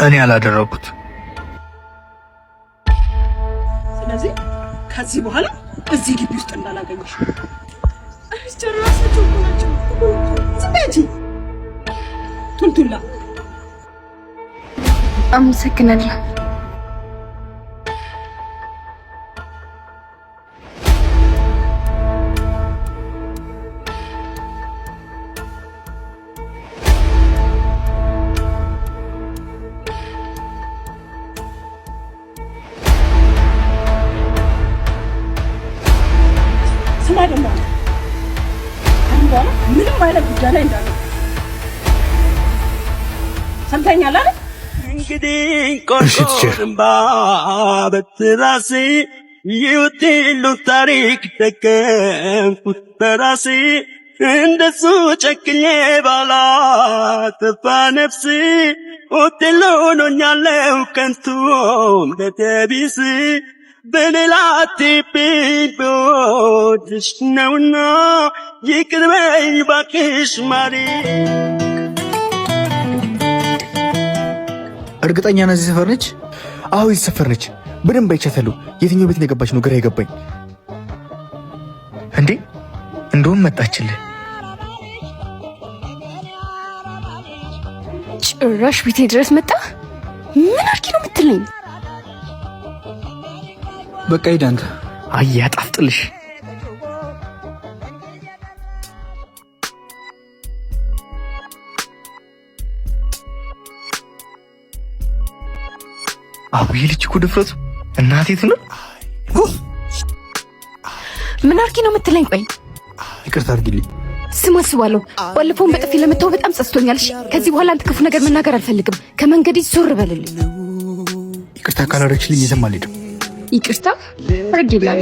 እኔ ያላደረኩት። ስለዚህ ከዚህ በኋላ እዚህ ግቢ ውስጥ እንዳላገኘሽ አስጨራሳችሁ ናቸው። ስንጂ ቱልቱላ አመሰግናለሁ። ምንም አይነት ጉዳይ ላይ እንዳለ ሰምተኛል አይደል? እንግዲህ ቆርቆርምባ በትራሴ ይውጥሉ ታሪክ ደገምኩት በራሴ እንደሱ ጨክኜ ባላጠፋ ነፍሴ ውጥሉ ሆኖኛለው ከንቱ በደቢስ በሌላ አትይብኝ ብወድሽ ነውና ይቅር በይኝ እባክሽ ማሪ። እርግጠኛ ነህ እዚህ ሰፈር ነች? አዎ እዚህ ሰፈር ነች። በደንብ አይቻታለሁ። የትኛው ቤት እንደገባች ነው ግራ የገባኝ። እንዴ እንደውም መጣችልህ። ጭራሽ ቤቴ ድረስ መጣ። ምን አርኪ ነው የምትለኝ? በቃ ሂድ አንተ። አይ ያጣፍጥልሽ። አቡዬ ልጅ እኮ ድፍረቱ እናቴት ነው። ምን አርኪ ነው የምትለኝ? ቆይ ይቅርታ አድርጊልኝ። ስም አስባለሁ። ባለፈውን በጥፊ ለመታው በጣም ጸጽቶኛል። እሺ ከዚህ በኋላ አንተ ክፉ ነገር መናገር አልፈልግም። ከመንገዴ ዞር በልልኝ። ይቅርታ ካላረግሽልኝ የትም አልሄድም። ይቅርታ አድርጊልኝ።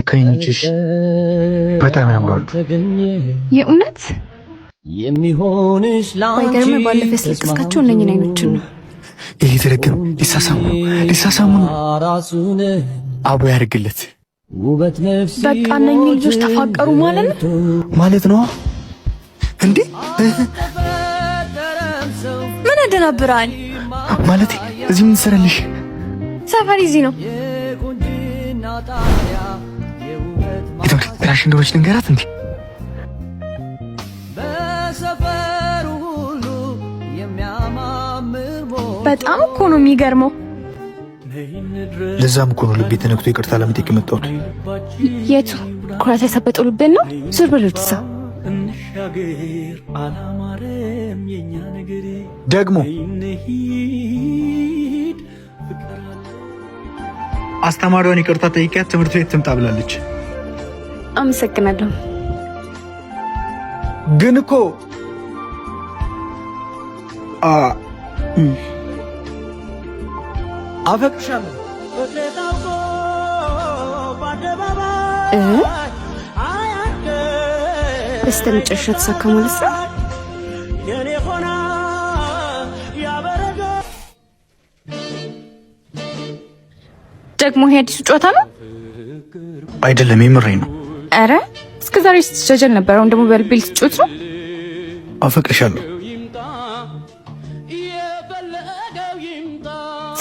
ከይንችሽ በጣም ያምራሉ። የእውነት የሚሆንሽ ባይገርም ባለፈ ስለቀስካቸው እነኝን አይኖችን ነው። ይሄ ተረገም ሊሳሳሙ ነው። አቡ ያርግለት። በቃ እነኝህ ልጆች ተፋቀሩ ማለት ነው እንዴ? ምን ያደናብራል ማለት እዚህ ምን ትሰራለሽ? ሰፈር እዚህ ነው። ትራሽ እንደሆነች ልንገራት እንዴ? በጣም እኮ ነው የሚገርመው። ለዛም እኮ ነው ልቤ ተነክቶ ይቅርታ ለመጠየቅ የመጣሁት። የቱ ኩራት ያሳበጠው ልቤን ነው? ዞር በል ወደዛ። ደግሞ አስተማሪዋን ይቅርታ ጠይቂያት ትምህርት ቤት ትምጣ ብላለች። አመሰግናለሁ። ግን እኮ አፈቅርሻለሁ። በስተመጨረሻ ተሳካ ማለት ነው። ደግሞ ይሄ አዲሱ ጨዋታ ነው አይደለም? የምሬን ነው። አረ እስከዛሬ ስትጀጀል ነበር። አሁን ደግሞ በልቤ ልትጮት ነው። አፈቅርሻለሁ።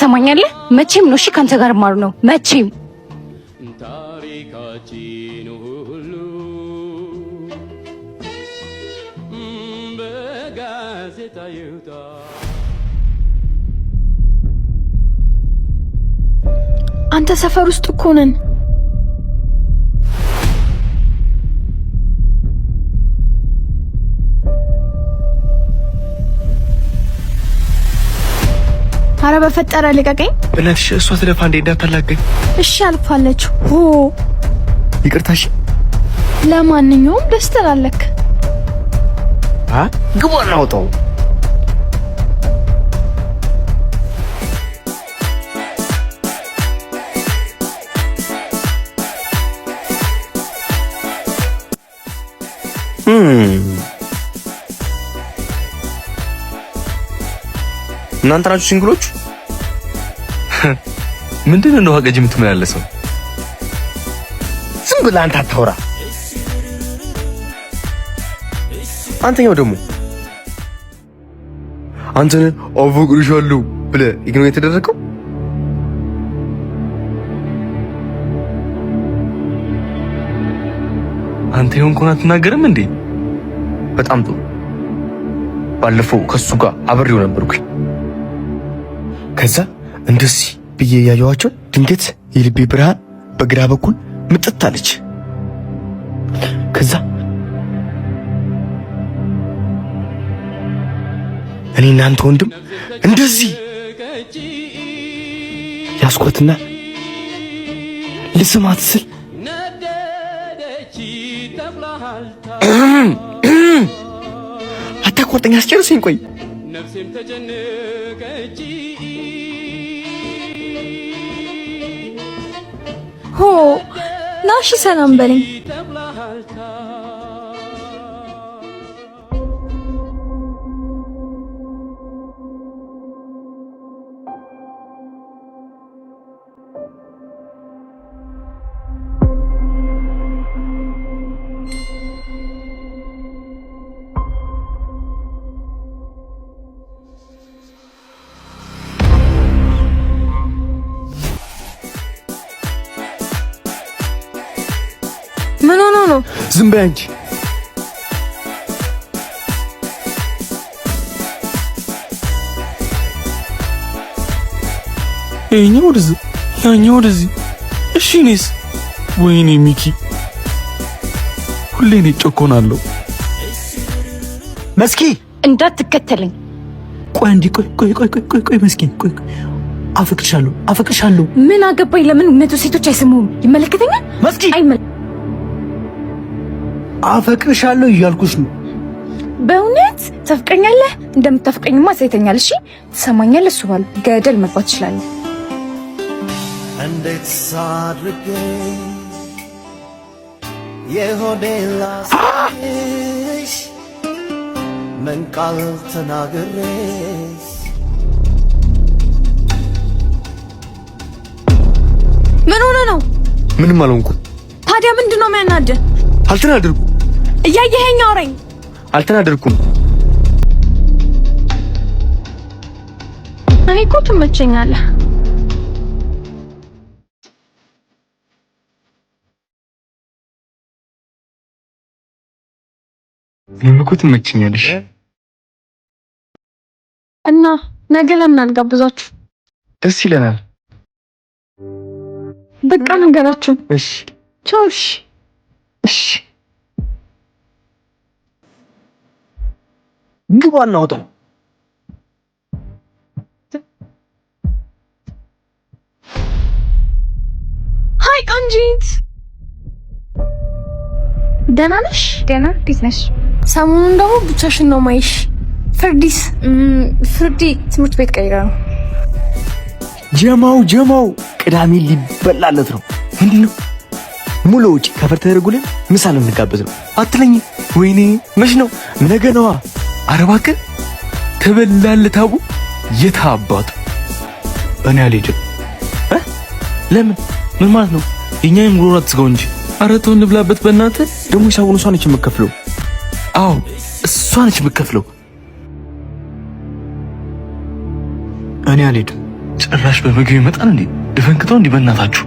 ሰማኛለህ? መቼም ነው እሺ ካንተ ጋር ማሩ ነው መቼም። አንተ ሰፈር ውስጥ እኮ ነን። አረ በፈጠረ ልቀቀኝ። በእናትሽ እሷ ስለፋ እንዴ እንዳታላገኝ። እሺ አልፋለች። ሆ ይቅርታሽ። ለማንኛውም ደስ ትላለክ። ግባ እናውጣው። እናንተ ናችሁ ሲንግሎቹ? ምንድን ነው ሀገጅ የምትመላለሰው? ዝም ብለህ አንተ አታውራ። አንተኛው ደግሞ አንተ አፈቅርሻለሁ ብለህ ኢግኖር የተደረገው አንተ የሆንኩን አትናገርም እንዴ? በጣም ጥሩ። ባለፈው ከሱ ጋር አብሬው ነበርኩኝ። ከዛ እንደዚህ ብዬ ያየኋቸው ድንገት የልቤ ብርሃን በግራ በኩል ምጥት አለች። ከዛ እኔ እናንተ ወንድም እንደዚህ ያስኳትና ልስማት ስል አታቋርጠኝ፣ አስጨርሰኝ። ቆይ ሆ ናሺ ሰላም በለኝ። ምን ሆኖ ነው? ዝም በይ አንቺ። ይኸኛው ወደዚህ ያኛው ወደዚህ። እሺ እኔስ? ወይኔ ሚኪ ሁሌ እኔ ጮኮናለሁ። መስኪ እንዳትከተለኝ። ቆይ እንዴ ቆይ መስኪን ቆይ አፈቅርሻለሁ። ምን አገባኝ? ለምን እነቱ ሴቶች አይሰሙም? ይመለከተኛል። መስኪ አፈቅርሻለሁ እያልኩሽ ነው። በእውነት ታፍቀኛለህ? እንደምታፍቀኝማ ሳይተኛል። እሺ ትሰማኛለህ? እሱ ባል ገደል መግባት ትችላለህ። እንዴት ሳድርግ የሆዴን ላሳይሽ ምን ቃል ተናግሬሽ ምን ሆነ ነው? ምንም አልሆንኩም። ታዲያ ምንድነው የሚያናድህ? አልተናደድኩም። እያየኸኝ አውራኝ። አልተናደድኩም። እኔ እኮ ትመቸኛለህ። እኔም እኮ ትመቸኛለሽ። እና ነገ ለምን አልጋብዛችሁ? ደስ ይለናል። በቃ ነገራችሁ። እሺ ቻው። እሺ ግባ እናውጣው። ሃይ ቆንጂት፣ ደህና ነሽ? ደህና። እንዴት ነሽ? ሰሞኑን ደግሞ ብቻሽን ነው ማይሽ። ፍርዲ ትምህርት ቤት ቀይራ ነው። ጀማው ቅዳሜ ሊበላለት ነው። ምንድን ነው ሙሉ ውጪ ከፈር ተደርጉልን ምሳ ልንጋበዝ ነው አትለኝ? ወይኔ መች ነው? ነገ ነዋ። ኧረ እባክህ ተበላል። ታቡ የታባቱ እኔ አልሄድም። ለምን? ምን ማለት ነው? የኛም ጉሮሮ አትስጋው እንጂ። ኧረ ተው እንብላበት በእናትህ። ደግሞ ሂሳቡን እሷ ነች የምትከፍለው። አዎ እሷ ነች የምትከፍለው። እኔ አልሄድም። ጭራሽ በምግብ ይመጣል እንዴ? ድፈንክተው እንዲህ በእናታችሁ